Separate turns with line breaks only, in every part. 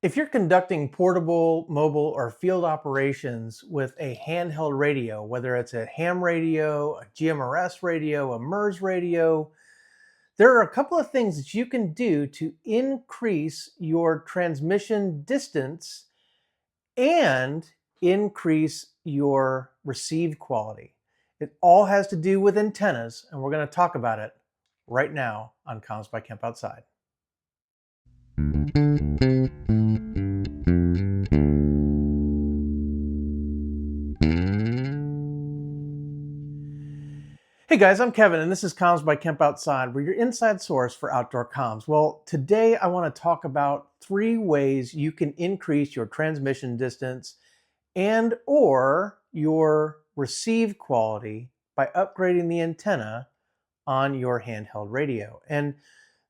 If you're conducting portable, mobile, or field operations with a handheld radio, whether it's a ham radio, a GMRS radio, a MURS radio, there are a couple of things that you can do to increase your transmission distance and increase your received quality. It all has to do with antennas, and we're going to talk about it right now on Comms by Kemp Outside. Hey guys, I'm Kevin, and this is Comms by Kemp Outside, where your inside source for outdoor comms. Well, today I want to talk about 3 ways you can increase your transmission distance and or your receive quality by upgrading the antenna on your handheld radio. And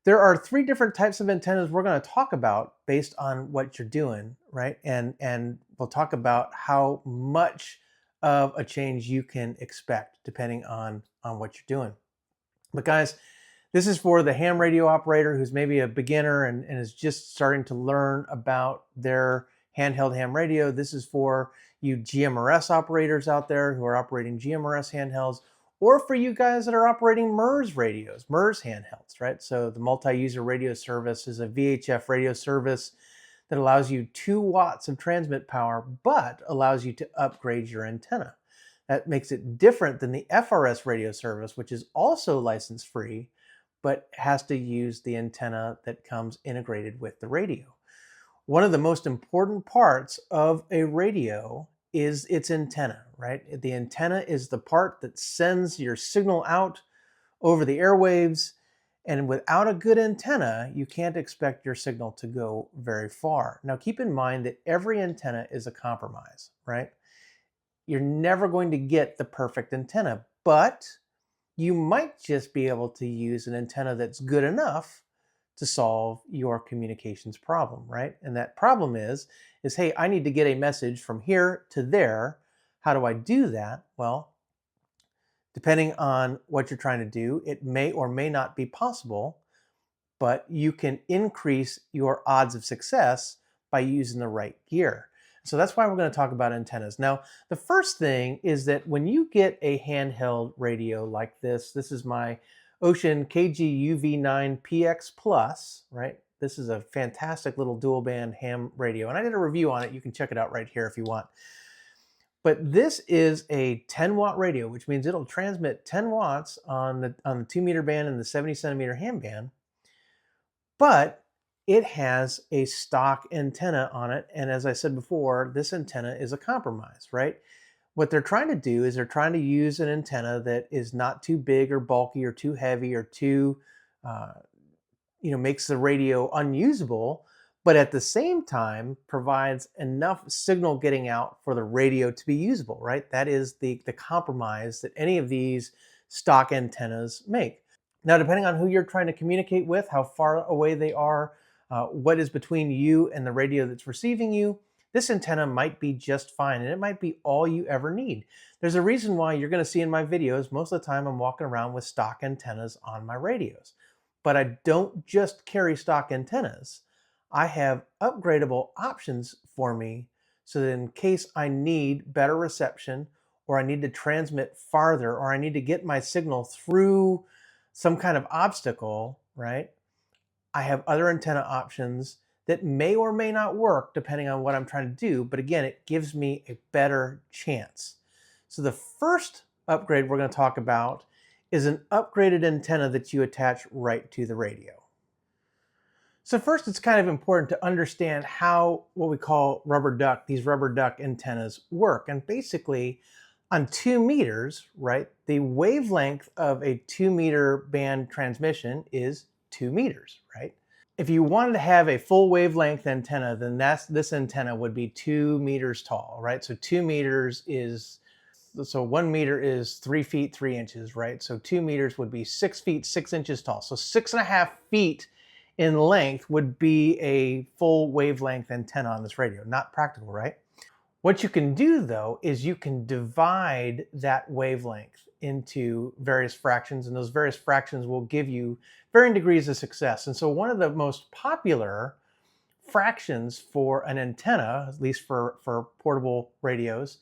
there are 3 different types of antennas we're going to talk about based on what you're doing, right? And we'll talk about how much of a change you can expect depending on what you're doing. But guys, this is for the ham radio operator who's maybe a beginner and is just starting to learn about their handheld ham radio. This is for you GMRS operators out there who are operating GMRS handhelds, or for you guys that are operating MURS radios, MURS handhelds, right? So the multi-user radio service is a VHF radio service that allows you 2 watts of transmit power, but allows you to upgrade your antenna. That makes it different than the FRS radio service, which is also license free, but has to use the antenna that comes integrated with the radio. One of the most important parts of a radio is its antenna, right? The antenna is the part that sends your signal out over the airwaves, and without a good antenna, you can't expect your signal to go very far. Now, keep in mind that every antenna is a compromise, right? You're never going to get the perfect antenna, but you might just be able to use an antenna that's good enough to solve your communications problem, right? And that problem is, hey, I need to get a message from here to there. How do I do that? Well, depending on what you're trying to do, it may or may not be possible, but you can increase your odds of success by using the right gear. So that's why we're going to talk about antennas. Now, the first thing is that when you get a handheld radio like this is my Ocean KG-UV9 PX Plus, right? This is a fantastic little dual band ham radio, and I did a review on it. You can check it out right here if you want. But this is a 10-watt radio, which means it'll transmit 10 watts on the 2-meter band and the 70-centimeter ham band, but it has a stock antenna on it. And as I said before, this antenna is a compromise, right? What they're trying to do is they're trying to use an antenna that is not too big or bulky or too heavy or too, makes the radio unusable, but at the same time provides enough signal getting out for the radio to be usable, right? That is the compromise that any of these stock antennas make. Now, depending on who you're trying to communicate with, how far away they are, what is between you and the radio that's receiving you, this antenna might be just fine, and it might be all you ever need. There's a reason why you're going to see in my videos, most of the time I'm walking around with stock antennas on my radios. But I don't just carry stock antennas. I have upgradable options for me so that in case I need better reception, or I need to transmit farther, or I need to get my signal through some kind of obstacle, right? I have other antenna options that may or may not work depending on what I'm trying to do. But again, it gives me a better chance. So the first upgrade we're going to talk about is an upgraded antenna that you attach right to the radio. So first, it's kind of important to understand how what we call these rubber duck antennas work. And basically, on 2 meters, right, the wavelength of a 2-meter band transmission is 2 meters, right? If you wanted to have a full wavelength antenna, then this antenna would be 2 meters tall, right? So 2 meters is, so 1 meter is 3 feet 3 inches, right? So 2 meters would be 6 feet 6 inches tall. So 6.5 feet in length would be a full wavelength antenna on this radio. Not practical, right? What you can do though is you can divide that wavelength into various fractions, and those various fractions will give you varying degrees of success. And so one of the most popular fractions for an antenna, at least for portable radios,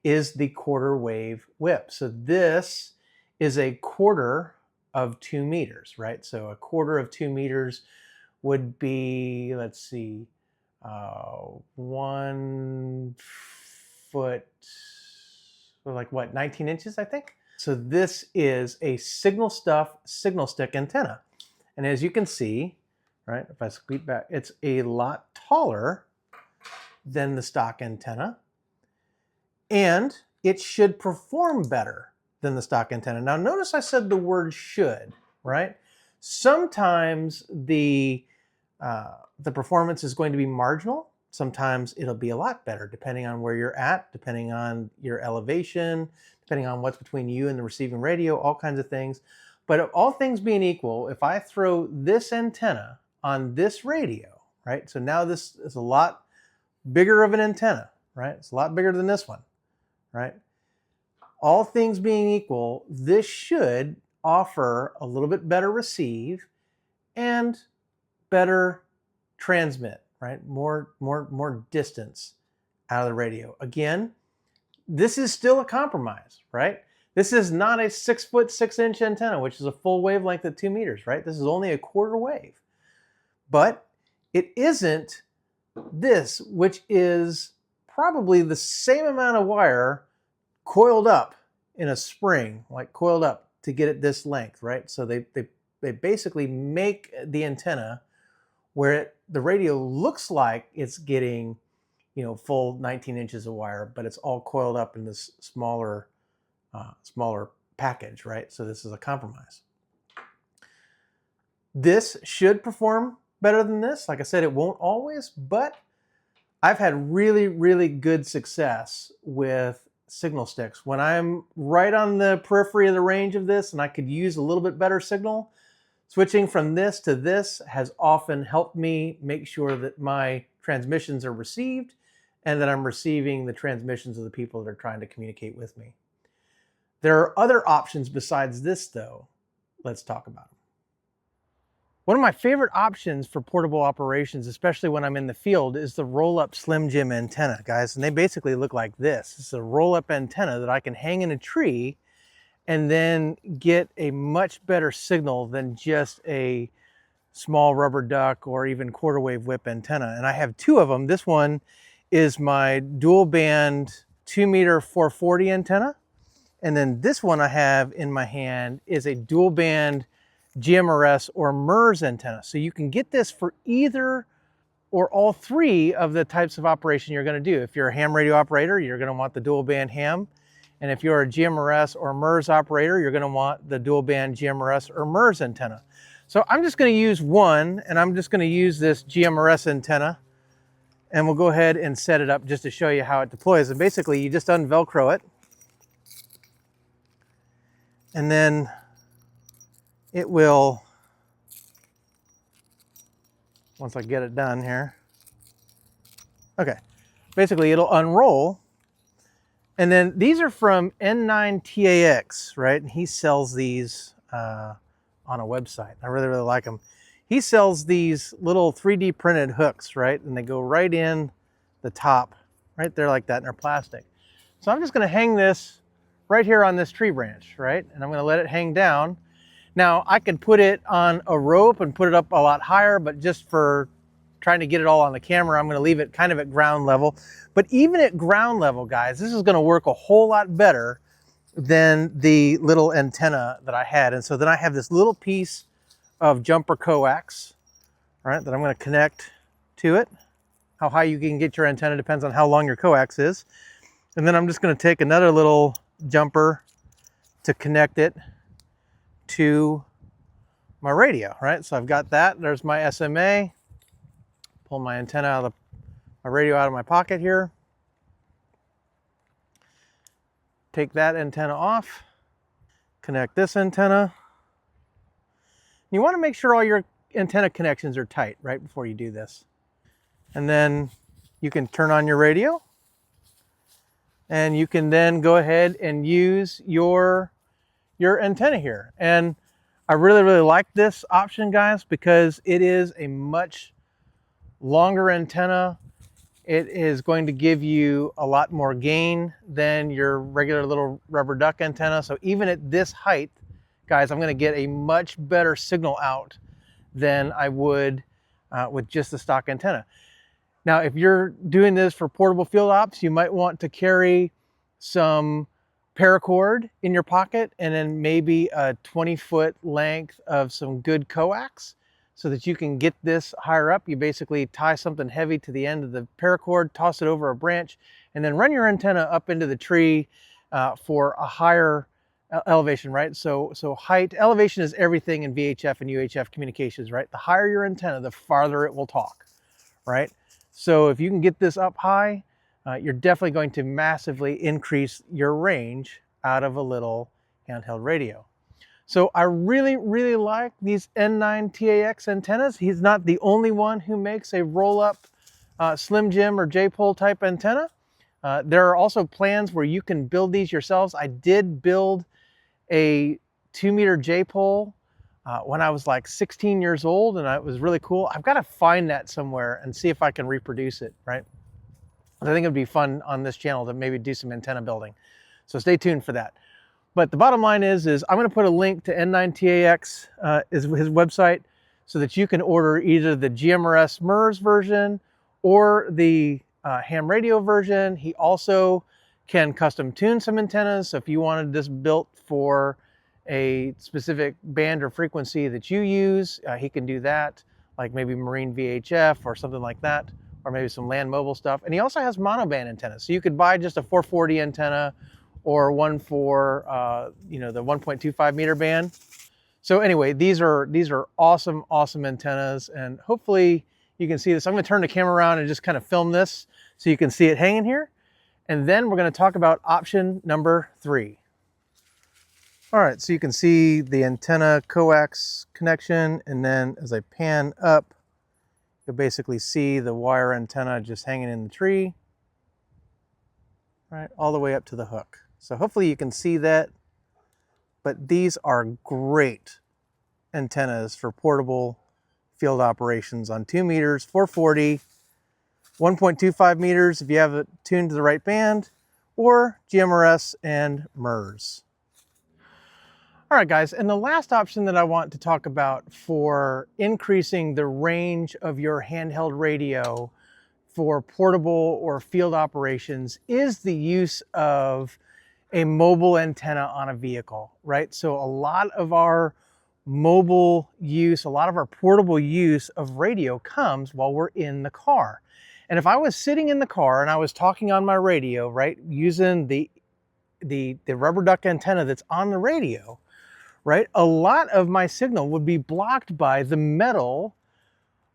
is the quarter wave whip. So this is a quarter of 2 meters, right? So a quarter of 2 meters would be, let's see, 1 foot, like what, 19 inches, I think? So this is a signal stick antenna. And as you can see, right, if I squeak back, it's a lot taller than the stock antenna. And it should perform better than the stock antenna. Now notice I said the word should, right? Sometimes the performance is going to be marginal. Sometimes it'll be a lot better depending on where you're at, depending on your elevation, depending on what's between you and the receiving radio, all kinds of things. But all things being equal, if I throw this antenna on this radio, right? So now this is a lot bigger of an antenna, right? It's a lot bigger than this one, right? All things being equal, this should offer a little bit better receive and better transmit, right? More distance out of the radio. Again, this is still a compromise, right? This is not a 6 foot 6 inch antenna, which is a full wavelength at 2 meters, right? This is only a quarter wave. But it isn't this, which is probably the same amount of wire coiled up in a spring, like coiled up to get it this length, right? So they basically make the antenna where the radio looks like it's getting, you know, full 19 inches of wire, but it's all coiled up in this smaller package, right? So this is a compromise. This should perform better than this. Like I said, it won't always, but I've had really good success with signal sticks. When I'm right on the periphery of the range of this and I could use a little bit better signal, switching from this to this has often helped me make sure that my transmissions are received and that I'm receiving the transmissions of the people that are trying to communicate with me. There are other options besides this though. Let's talk about them. One of my favorite options for portable operations, especially when I'm in the field, is the Rollup Slim Jim antenna, guys. And they basically look like this. It's a roll-up antenna that I can hang in a tree and then get a much better signal than just a small rubber duck or even quarter wave whip antenna. And I have two of them. This one is my dual band 2 meter 440 antenna. And then this one I have in my hand is a dual band GMRS or MURS antenna. So you can get this for either or all three of the types of operation you're going to do. If you're a ham radio operator, you're going to want the dual band ham. And if you're a GMRS or MURS operator, you're going to want the dual band GMRS or MURS antenna. So I'm just going to use one, and I'm just going to use this GMRS antenna, and we'll go ahead and set it up just to show you how it deploys. And basically you just unvelcro it, and then it will, once I get it done here, okay, basically it'll unroll. And then these are from N9TAX, right? And he sells these on a website. I really like them. He sells these little 3D printed hooks, right? And they go right in the top, right there like that, and they're plastic. So I'm just gonna hang this right here on this tree branch, right? And I'm gonna let it hang down. Now I could put it on a rope and put it up a lot higher, but just for trying to get it all on the camera, I'm going to leave it kind of at ground level. But even at ground level, guys, this is going to work a whole lot better than the little antenna that I had. And so then I have this little piece of jumper coax, right, that I'm going to connect to it. How high you can get your antenna depends on how long your coax is. And then I'm just going to take another little jumper to connect it to my radio, right? So I've got that. There's my SMA. Pull my antenna out of my radio out of my pocket here. Take that antenna off. Connect this antenna. You want to make sure all your antenna connections are tight right before you do this. And then you can turn on your radio. And you can then go ahead and use your antenna here. And I really like this option, guys, because it is a much longer antenna. It is going to give you a lot more gain than your regular little rubber duck antenna. So even at this height, guys, I'm going to get a much better signal out than I would with just the stock antenna. Now, if you're doing this for portable field ops, you might want to carry some paracord in your pocket and then maybe a 20-foot length of some good coax so that you can get this higher up. You basically tie something heavy to the end of the paracord, toss it over a branch, and then run your antenna up into the tree for a higher elevation, right? So height, elevation is everything in VHF and UHF communications, right? The higher your antenna, the farther it will talk, right? So if you can get this up high, you're definitely going to massively increase your range out of a little handheld radio. So I really, really like these N9 TAX antennas. He's not the only one who makes a roll-up Slim Jim or J-pole type antenna. There are also plans where you can build these yourselves. I did build a 2-meter J-pole when I was like 16 years old, and it was really cool. I've got to find that somewhere and see if I can reproduce it, right? I think it'd be fun on this channel to maybe do some antenna building. So stay tuned for that. But the bottom line is I'm going to put a link to N9TAX, is his website, so that you can order either the GMRS MURS version or the ham radio version. He also can custom tune some antennas. So if you wanted this built for a specific band or frequency that you use, he can do that, like maybe marine VHF or something like that, or maybe some land mobile stuff. And he also has monoband antennas. So you could buy just a 440 antenna or one for the 1.25 meter band. So anyway, these are awesome, awesome antennas, and hopefully you can see this. I'm going to turn the camera around and just kind of film this so you can see it hanging here. And then we're going to talk about option number 3. All right, so you can see the antenna coax connection, and then as I pan up, you'll basically see the wire antenna just hanging in the tree, right, all the way up to the hook. So hopefully you can see that, but these are great antennas for portable field operations on 2 meters, 440, 1.25 meters if you have it tuned to the right band, or GMRS and MURS. All right, guys, and the last option that I want to talk about for increasing the range of your handheld radio for portable or field operations is the use of a mobile antenna on a vehicle, right? So a lot of our mobile use, a lot of our portable use of radio comes while we're in the car. And if I was sitting in the car and I was talking on my radio, right, using the rubber duck antenna that's on the radio, right, a lot of my signal would be blocked by the metal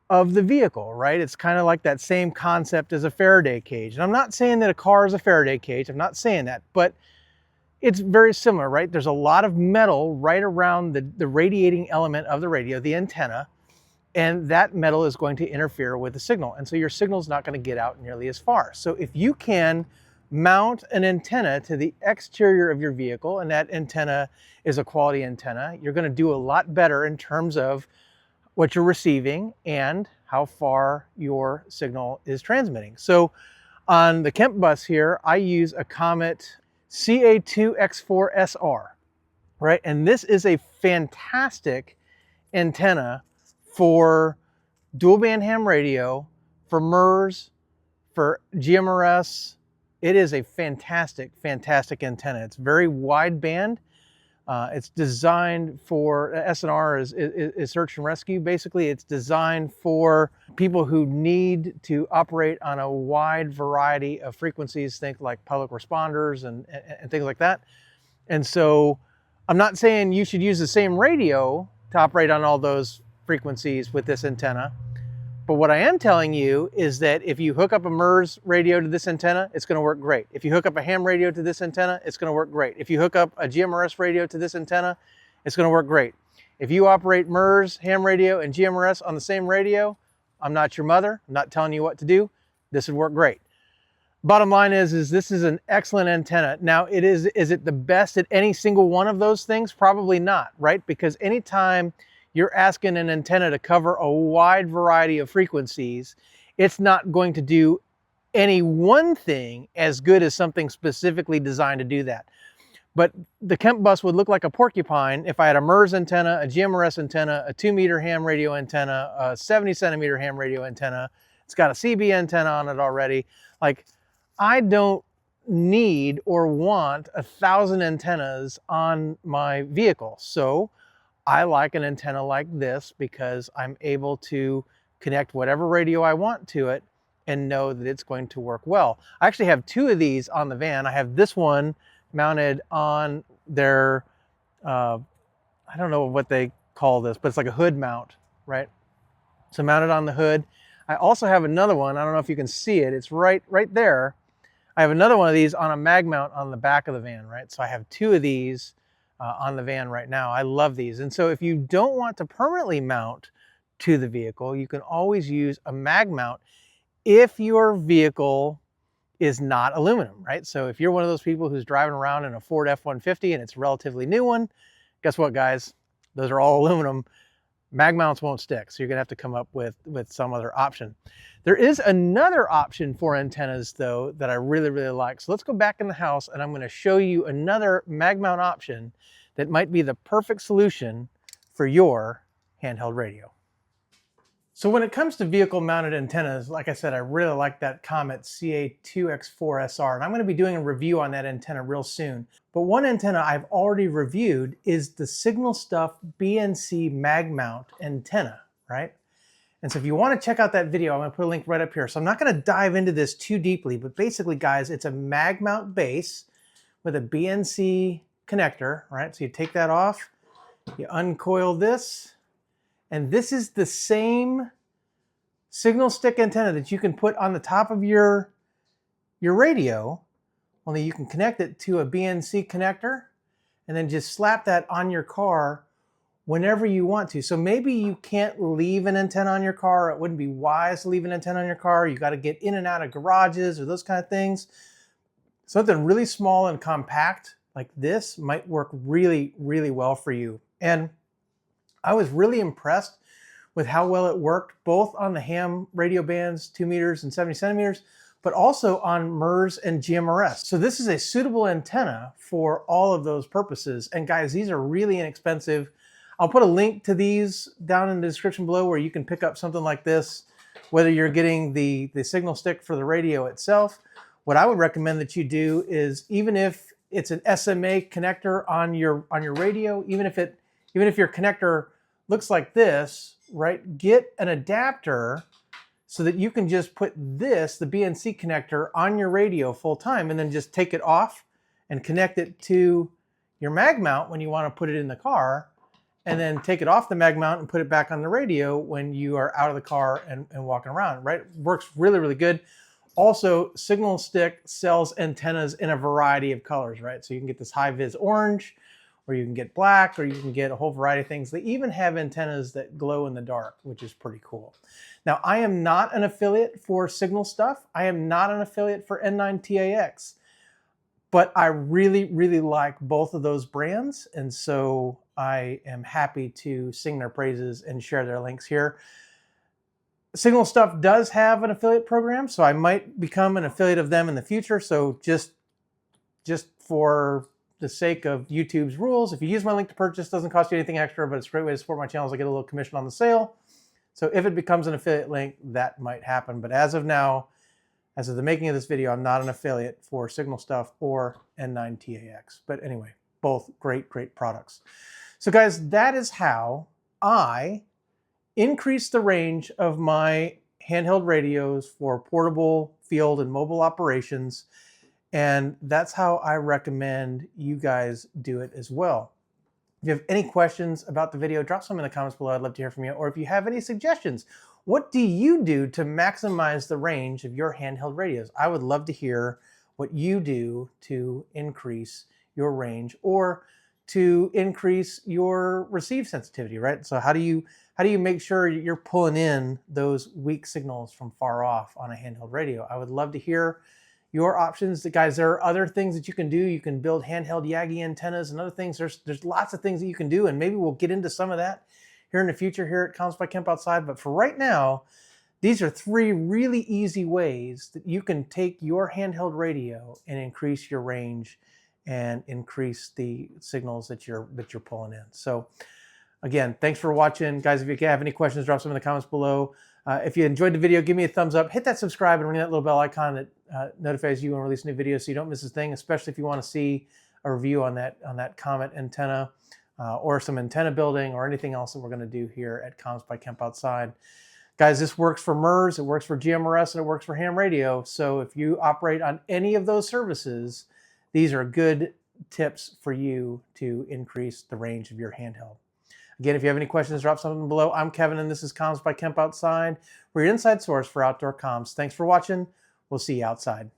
of the vehicle, right? It's kind of like that same concept as a Faraday cage. And I'm not saying that a car is a Faraday cage. I'm not saying that, but it's very similar, right? There's a lot of metal right around the radiating element of the radio, the antenna, and that metal is going to interfere with the signal. And so your signal is not going to get out nearly as far. So if you can mount an antenna to the exterior of your vehicle, and that antenna is a quality antenna, you're going to do a lot better in terms of what you're receiving and how far your signal is transmitting. So on the Kemp bus here, I use a Comet CA2X4SR, right? And this is a fantastic antenna for dual band ham radio, for MURS, for GMRS. It is a fantastic, fantastic antenna. It's very wide band. It's designed for, SNR is search and rescue. Basically, it's designed for people who need to operate on a wide variety of frequencies, think like public responders and things like that. And so I'm not saying you should use the same radio to operate on all those frequencies with this antenna. But what I am telling you is that if you hook up a MURS radio to this antenna, it's going to work great. If you hook up a ham radio to this antenna, it's going to work great. If you hook up a GMRS radio to this antenna, it's going to work great. If you operate MURS, ham radio, and GMRS on the same radio, I'm not your mother. I'm not telling you what to do. This would work great. Bottom line is this is an excellent antenna. Now, is it the best at any single one of those things? Probably not, right? Because anytime you're asking an antenna to cover a wide variety of frequencies, it's not going to do any one thing as good as something specifically designed to do that. But the Kemp bus would look like a porcupine if I had a MURS antenna, a GMRS antenna, a 2-meter ham radio antenna, a 70-centimeter ham radio antenna. It's got a CB antenna on it already. Like, I don't need or want 1,000 antennas on my vehicle. So I like an antenna like this because I'm able to connect whatever radio I want to it and know that it's going to work well. I actually have 2 of these on the van. I have this one mounted on their, I don't know what they call this, but it's like a hood mount, right? So mounted on the hood. I also have another one. I don't know if you can see it. It's right there. I have another one of these on a mag mount on the back of the van, right? So I have 2 of these on the van right now. I love these. And so if you don't want to permanently mount to the vehicle, you can always use a mag mount if your vehicle is not aluminum, right? So if you're one of those people who's driving around in a Ford F-150 and it's a relatively new one, guess what, guys? Those are all aluminum. Mag mounts won't stick, so you're gonna have to come up with some other option. There is another option for antennas though that I really like. So let's go back in the house and I'm gonna show you another mag mount option that might be the perfect solution for your handheld radio. So when it comes to vehicle mounted antennas, like I said, I really like that Comet CA2X4SR, and I'm going to be doing a review on that antenna real soon. But one antenna I've already reviewed is the Signal Stuff BNC mag mount antenna, right? And so if you want to check out that video, I'm going to put a link right up here. So I'm not going to dive into this too deeply, but basically, guys, it's a mag mount base with a BNC connector, right? So you take that off, you uncoil this, and this is the same signal stick antenna that you can put on the top of your radio, only you can connect it to a BNC connector and then just slap that on your car whenever you want to. So maybe you can't leave an antenna on your car. It wouldn't be wise to leave an antenna on your car. You got to get in and out of garages or those kind of things. Something really small and compact like this might work really well for you. And I was really impressed with how well it worked, both on the ham radio bands, 2 meters and 70 centimeters, but also on MURS and GMRS. So this is a suitable antenna for all of those purposes. And guys, these are really inexpensive. I'll put a link to these down in the description below where you can pick up something like this, whether you're getting the signal stick for the radio itself. What I would recommend that you do is, even if it's an SMA connector on your radio, even if your connector looks like this, right? Get an adapter so that you can just put this, the BNC connector, on your radio full time and then just take it off and connect it to your mag mount when you want to put it in the car, and then take it off the mag mount and put it back on the radio when you are out of the car and walking around, right? It works really good. Also, Signal Stick sells antennas in a variety of colors, right? So you can get this high-vis orange, or you can get black, or you can get a whole variety of things. They even have antennas that glow in the dark, which is pretty cool. Now, I am not an affiliate for Signal Stuff. I am not an affiliate for N9TAX, but I really like both of those brands. And so I am happy to sing their praises and share their links here. Signal Stuff does have an affiliate program, so I might become an affiliate of them in the future. So just for the sake of YouTube's rules, if you use my link to purchase, it doesn't cost you anything extra, but it's a great way to support my channels. I get a little commission on the sale. So if it becomes an affiliate link, that might happen. But as of now, as of the making of this video, I'm not an affiliate for Signal Stuff or N9TAX. But anyway, both great products. So guys, that is how I increase the range of my handheld radios for portable, field, and mobile operations. And that's how I recommend you guys do it as well. If you have any questions about the video, drop some in the comments below. I'd love to hear from you. Or if you have any suggestions, what do you do to maximize the range of your handheld radios? I would love to hear what you do to increase your range or to increase your receive sensitivity, right? So how do you make sure you're pulling in those weak signals from far off on a handheld radio? I would love to hear your options. Guys, there are other things that you can do. You can build handheld Yagi antennas and other things. There's lots of things that you can do, and maybe we'll get into some of that here in the future here at Comms by Kemp Outside. But for right now, These are three really easy ways that you can take your handheld radio and increase your range and increase the signals that you're pulling in. So again, thanks for watching. Guys, if you have any questions, drop some in the comments below. If you enjoyed the video, give me a thumbs up. Hit that subscribe and ring that little bell icon that notifies you when I release new videos so you don't miss a thing, especially if you want to see a review on that Comet antenna or some antenna building or anything else that we're going to do here at Comms by Kemp Outside. Guys, this works for MURS, it works for GMRS, and it works for ham radio. So if you operate on any of those services, these are good tips for you to increase the range of your handheld. Again, if you have any questions, drop something below. I'm Kevin, and this is Comms by Kemp Outside. We're your inside source for outdoor comms. Thanks for watching. We'll see you outside.